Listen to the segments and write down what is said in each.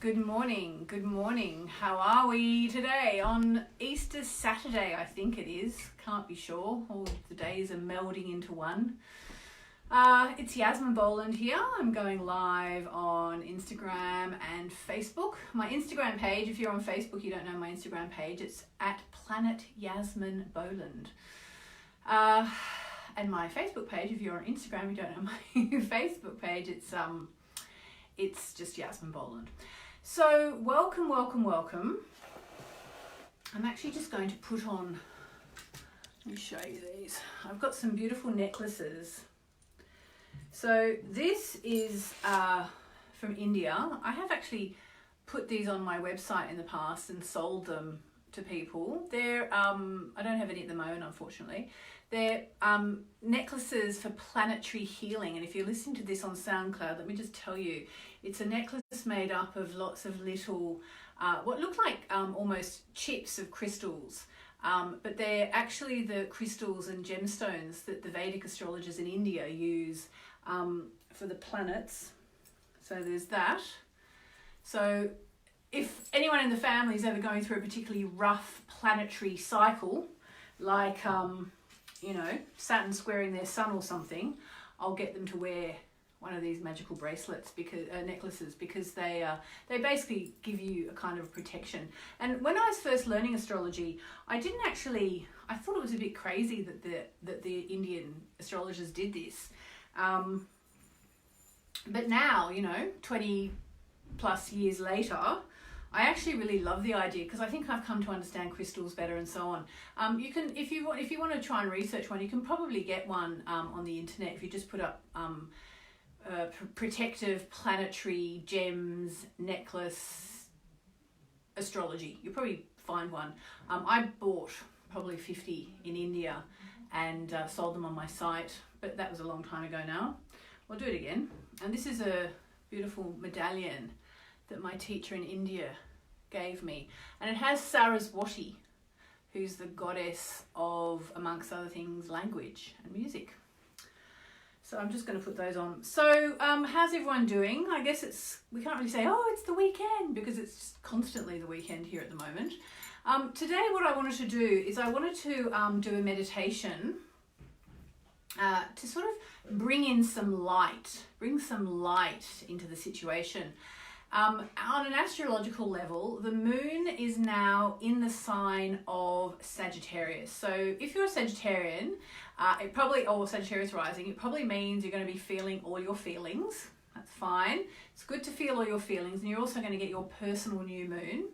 Good morning. How are we today on Easter Saturday? I think it is. Can't be sure. All the days are melding into one. It's Yasmin Boland here. I'm going live on Instagram and Facebook. My Instagram page, if you're on Facebook, you don't know my Instagram page, it's at Planet Yasmin Boland. And my Facebook page, if you're on Instagram, you don't know my Facebook page, it's just Yasmin Boland. So welcome. I'm actually just going to put on, let me show you these. I've got some beautiful necklaces. So this is from India. I have actually put these on my website in the past and sold them to people. They're, I don't have any at the moment, unfortunately. They're necklaces for planetary healing. And if you're listening to this on SoundCloud, let me just tell you, it's a necklace made up of lots of little, what look like almost chips of crystals. But they're actually the crystals and gemstones that the Vedic astrologers in India use for the planets. So there's that. So if anyone in the family is ever going through a particularly rough planetary cycle, like, Saturn squaring their sun or something, I'll get them to wear one of these magical bracelets, because necklaces, because they basically give you a kind of protection. And when I was first learning astrology, I thought it was a bit crazy that the Indian astrologers did this. But now, 20 plus years later, I actually really love the idea, because I think I've come to understand crystals better and so on. You can, if you want to try and research one, you can probably get one on the internet if you just put up protective planetary gems necklace astrology. You'll probably find one. I bought probably 50 in India and sold them on my site, but that was a long time ago now. I'll do it again. And this is a beautiful medallion that my teacher in India gave me, and it has Saraswati, who's the goddess of, amongst other things, language and music. So I'm just going to put those on. So how's everyone doing? I guess we can't really say, oh, it's the weekend, because it's just constantly the weekend here at the moment. Today what I wanted to do is I wanted to do a meditation to sort of bring some light into the situation. On an astrological level, the moon is now in the sign of Sagittarius. So if you're a Sagittarian, or Sagittarius rising, it probably means you're going to be feeling all your feelings. That's fine. It's good to feel all your feelings, and you're also going to get your personal new moon.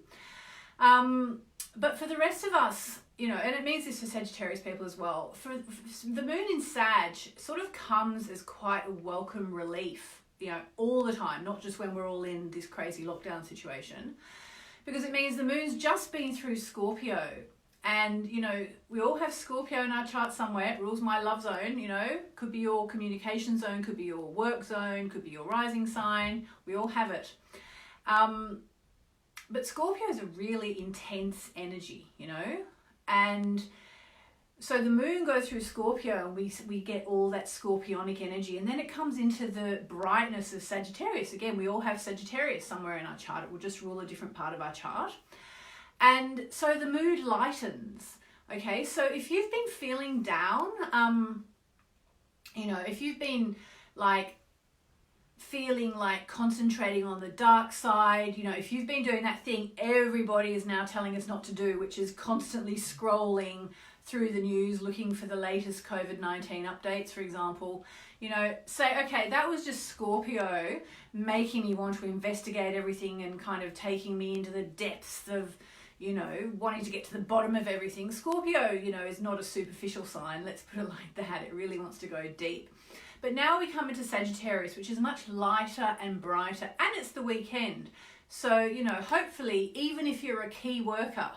But for the rest of us, and it means this for Sagittarius people as well, for the moon in Sag sort of comes as quite a welcome relief, all the time, not just when we're all in this crazy lockdown situation, because it means the moon's just been through Scorpio, and we all have Scorpio in our chart somewhere. It rules my love zone. Could be your communication zone, could be your work zone, could be your rising sign. We all have it. But Scorpio is a really intense energy, and so the moon goes through Scorpio, and we get all that scorpionic energy, and then it comes into the brightness of Sagittarius. Again, we all have Sagittarius somewhere in our chart. It will just rule a different part of our chart. And so the mood lightens. Okay, so if you've been feeling down, if you've been feeling like concentrating on the dark side, if you've been doing that thing everybody is now telling us not to do, which is constantly scrolling through the news looking for the latest COVID-19 updates, for example, say, okay, that was just Scorpio making me want to investigate everything and kind of taking me into the depths of, wanting to get to the bottom of everything. Scorpio, is not a superficial sign, let's put it like that. It really wants to go deep. But now we come into Sagittarius, which is much lighter and brighter, and it's the weekend. So, hopefully, even if you're a key worker,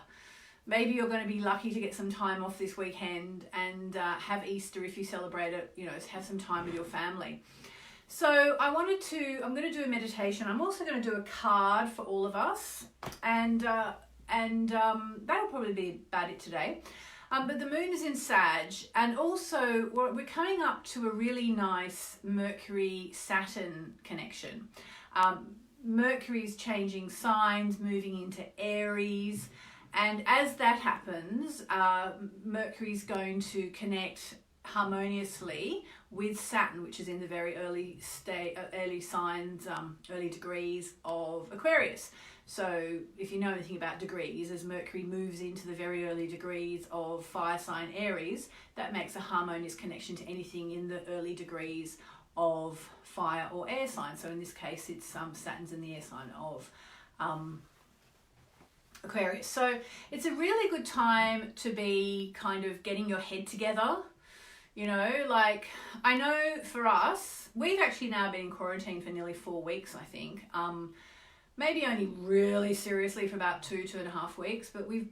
maybe you're going to be lucky to get some time off this weekend and have Easter if you celebrate it, have some time with your family. So I'm going to do a meditation. I'm also going to do a card for all of us, and that'll probably be about it today. But the moon is in Sag, and also we're coming up to a really nice Mercury-Saturn connection. Mercury's changing signs, moving into Aries. And as that happens, Mercury's going to connect harmoniously with Saturn, which is in the very early signs, early degrees of Aquarius. So if you know anything about degrees, as Mercury moves into the very early degrees of fire sign Aries, that makes a harmonious connection to anything in the early degrees of fire or air sign. So in this case, it's Saturn's in the air sign of Aquarius. So it's a really good time to be kind of getting your head together. You know, like, I know for us, we've actually now been in quarantine for nearly 4 weeks, I think. Maybe only really seriously for about 2.5 weeks, but we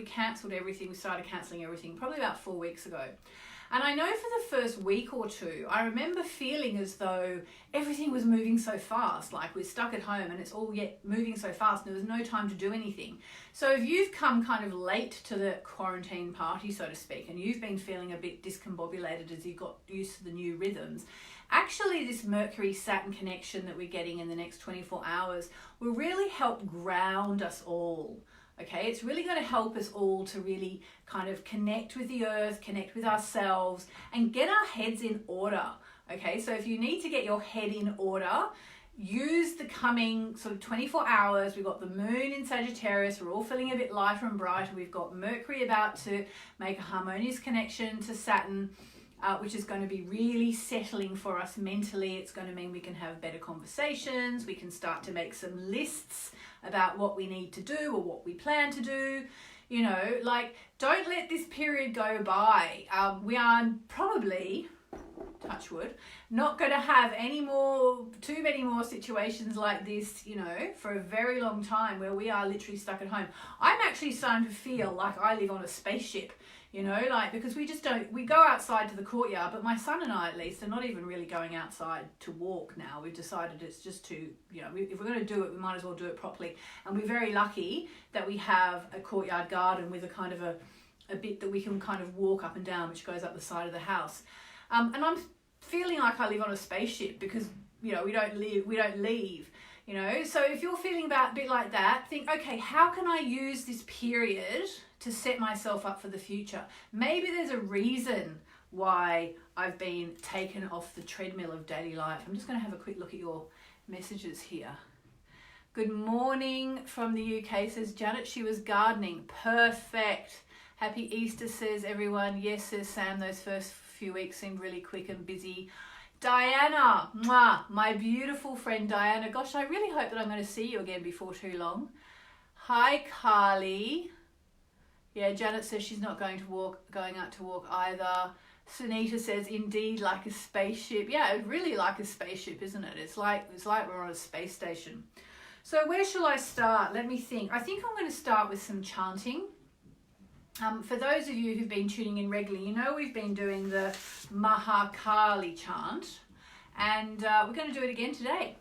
cancelled everything. We started cancelling everything probably about 4 weeks ago. And I know for the first week or two, I remember feeling as though everything was moving so fast, like we're stuck at home and it's all yet moving so fast and there was no time to do anything. So if you've come kind of late to the quarantine party, so to speak, and you've been feeling a bit discombobulated as you got used to the new rhythms, actually this Mercury-Saturn connection that we're getting in the next 24 hours will really help ground us all. Okay, it's really going to help us all to really kind of connect with the earth, connect with ourselves, and get our heads in order. Okay, so if you need to get your head in order, use the coming sort of 24 hours. We've got the moon in Sagittarius. We're all feeling a bit lighter and brighter. We've got Mercury about to make a harmonious connection to Saturn, which is going to be really settling for us mentally. It's going to mean we can have better conversations. We can start to make some lists about what we need to do or what we plan to do. You know, like, don't let this period go by. We are probably, touch wood, not going to have too many more situations like this, you know, for a very long time where we are literally stuck at home. I'm actually starting to feel like I live on a spaceship. You know, like, because we go outside to the courtyard, but my son and I, at least, are not even really going outside to walk now. We've decided it's just too, you know, if we're going to do it, we might as well do it properly. And we're very lucky that we have a courtyard garden with a kind of a bit that we can kind of walk up and down, which goes up the side of the house. And I'm feeling like I live on a spaceship because, you know, we don't leave. You know, so if you're feeling a bit like that, think, okay, how can I use this period to set myself up for the future? Maybe there's a reason why I've been taken off the treadmill of daily life. I'm just going to have a quick look at your messages here. Good morning from the UK, says Janet. She was gardening. Perfect. Happy Easter, says everyone. Yes, says Sam. Those first few weeks seemed really quick and busy. Diana, mwah, my beautiful friend Diana. Gosh, I really hope that I'm going to see you again before too long. Hi, Carly. Yeah, Janet says she's not going out to walk either. Sunita says, indeed, like a spaceship. Yeah, really like a spaceship, isn't it? It's like we're on a space station. So where shall I start? Let me think. I think I'm going to start with some chanting. For those of you who've been tuning in regularly, you know we've been doing the Mahakali chant, and we're going to do it again today.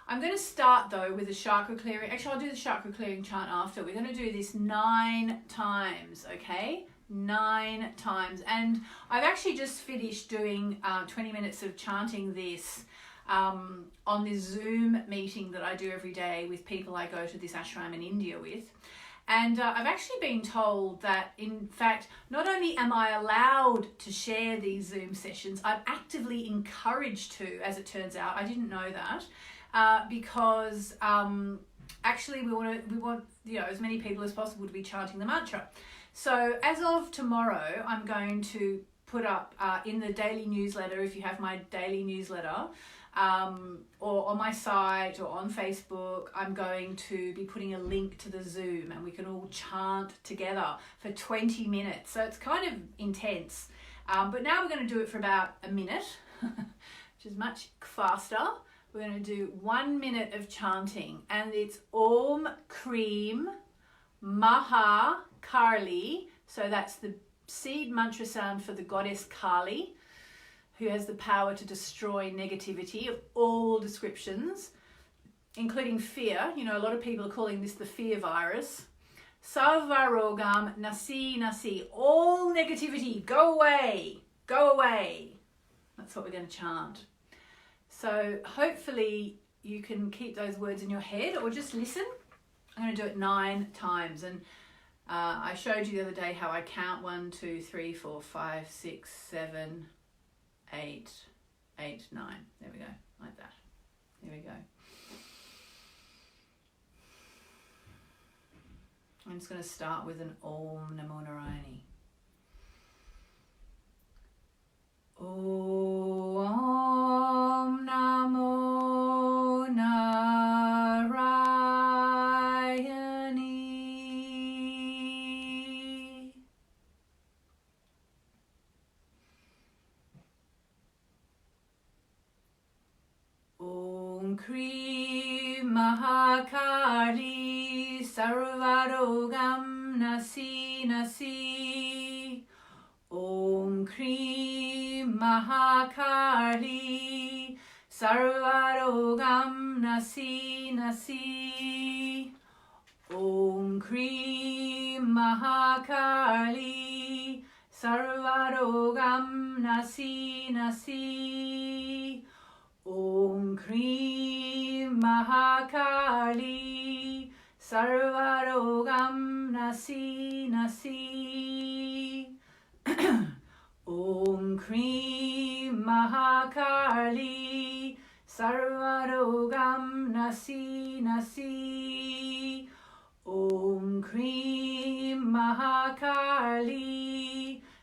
I'm going to start though with the chakra clearing. Actually, I'll do the chakra clearing chant after. We're going to do this 9 times, okay? 9 times. And I've actually just finished doing 20 minutes of chanting this on this Zoom meeting that I do every day with people I go to this ashram in India with. And I've actually been told that, in fact, not only am I allowed to share these Zoom sessions, I'm actively encouraged to, as it turns out. I didn't know that, because actually we want you know, as many people as possible to be chanting the mantra. So as of tomorrow, I'm going to put up in the daily newsletter, if you have my daily newsletter, or on my site or on Facebook, I'm going to be putting a link to the Zoom and we can all chant together for 20 minutes. So it's kind of intense. But now we're going to do it for about a minute, which is much faster. We're going to do 1 minute of chanting, and it's Om Kreem Maha Kali. So that's the seed mantra sound for the goddess Kali, who has the power to destroy negativity of all descriptions, including fear. You know, a lot of people are calling this the fear virus. Sarvarogam nasi nasi. All negativity, go away, go away. That's what we're going to chant. So hopefully you can keep those words in your head or just listen. I'm going to do it 9 times. And I showed you the other day how I count 1, 2, 3, 4, 5, 6, 7, 8, 8, 9. There we go, like that. There we go. I'm just going to start with an Om Namo Narayani. Om Namo Narayani. Om Kri Mahakali Sarvarogam Nasi Nasi. Om Kri Mahakali Sarvarogam Nasi Nasi. Om Kri Mahakali Sarvarogam Nasi Nasi. Om Kri Mahakali Sarvarogam Nasi Nasi. Om Kri Mahakali Sarvarogam Nasi Nasi. Om Kri Mahakali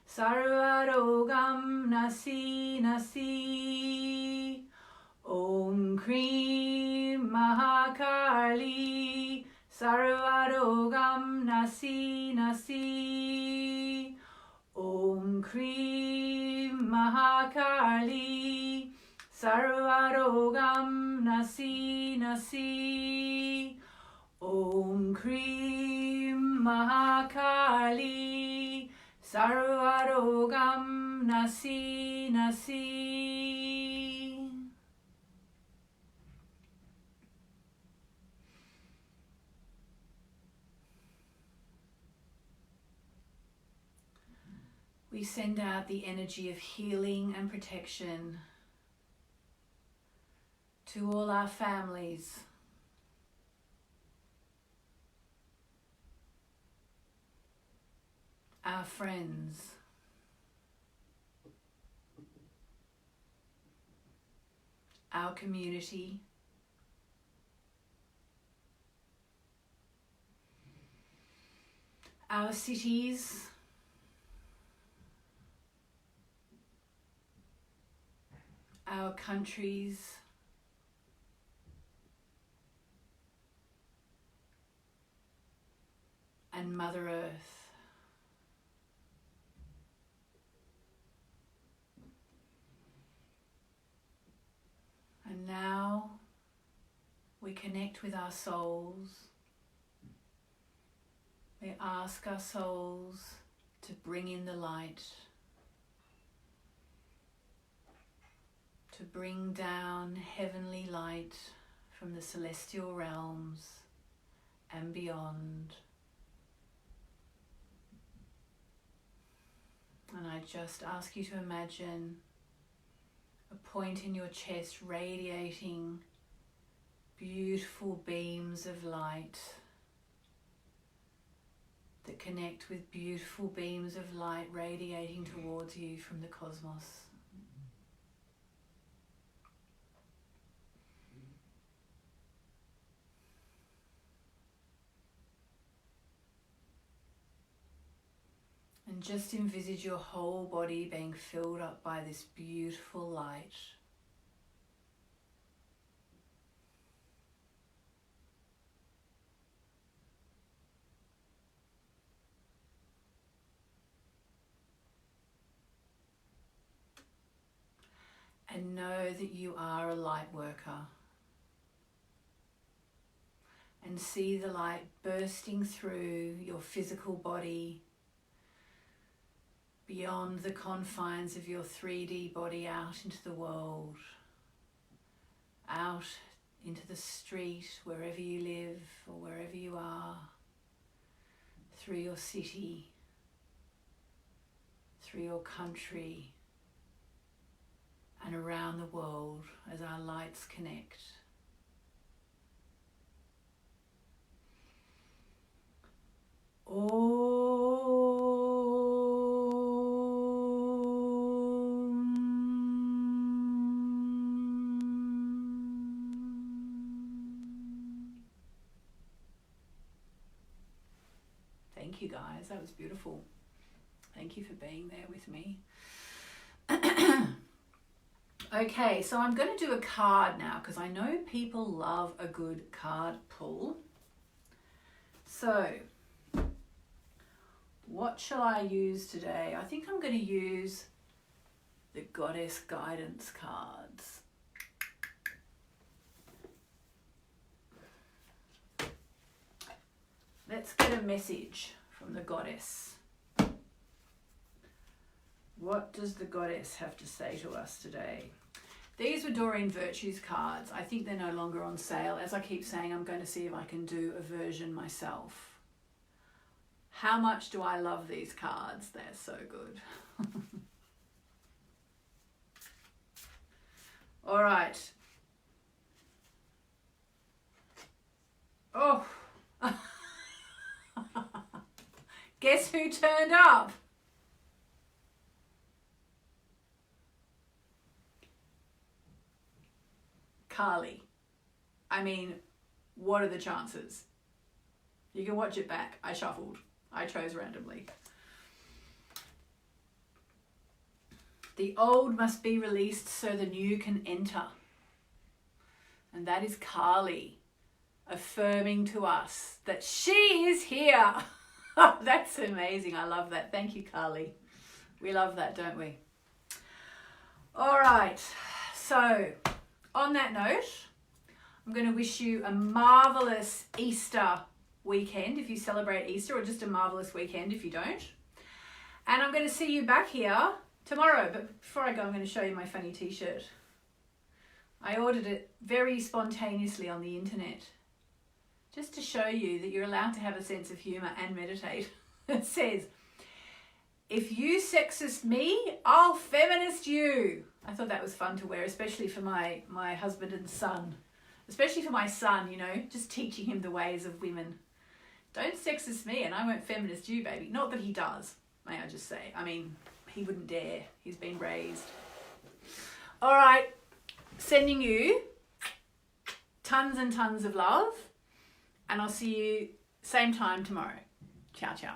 Sarvarogam Nasi Nasi. Om Kri Mahakali Sarvarogam Nasi Nasi. Om Kri Mahakali Sarvarogam Nasi Nasi. Om Kri Mahakali Sarvarogam Nasi Nasi. We send out the energy of healing and protection to all our families, our friends, our community, our cities, our countries, and Mother Earth. And now we connect with our souls. We ask our souls to bring in the light, to bring down heavenly light from the celestial realms and beyond. And I just ask you to imagine a point in your chest radiating beautiful beams of light that connect with beautiful beams of light radiating towards you from the cosmos. And just envisage your whole body being filled up by this beautiful light. And know that you are a light worker. And see the light bursting through your physical body, beyond the confines of your 3D body, out into the world, out into the street, wherever you live or wherever you are, through your city, through your country, and around the world as our lights connect. Thank you guys. That was beautiful. Thank you for being there with me. Okay, so I'm going to do a card now because I know people love a good card pull. So, what shall I use today? I think I'm going to use the Goddess Guidance cards. Let's get a message from the Goddess. What does the Goddess have to say to us today? These were Doreen Virtue's cards. I think they're no longer on sale. As I keep saying, I'm going to see if I can do a version myself. How much do I love these cards? They're so good. All right. Oh. Guess who turned up? Carly. I mean, what are the chances? You can watch it back. I shuffled. I chose randomly. The old must be released so the new can enter. And that is Carly affirming to us that she is here. That's amazing. I love that. Thank you, Carly. We love that, don't we? All right. So, on that note, I'm going to wish you a marvelous Easter weekend if you celebrate Easter, or just a marvelous weekend if you don't. And I'm going to see you back here tomorrow. But before I go, I'm going to show you my funny t-shirt. I ordered it very spontaneously on the internet, just to show you that you're allowed to have a sense of humour and meditate. It says, "If you sexist me, I'll feminist you." I thought that was fun to wear, especially for my husband and son. Especially for my son, you know, just teaching him the ways of women. Don't sexist me and I won't feminist you, baby. Not that he does, may I just say. I mean, he wouldn't dare. He's been raised. All right, sending you tons and tons of love. And I'll see you same time tomorrow. Ciao, ciao.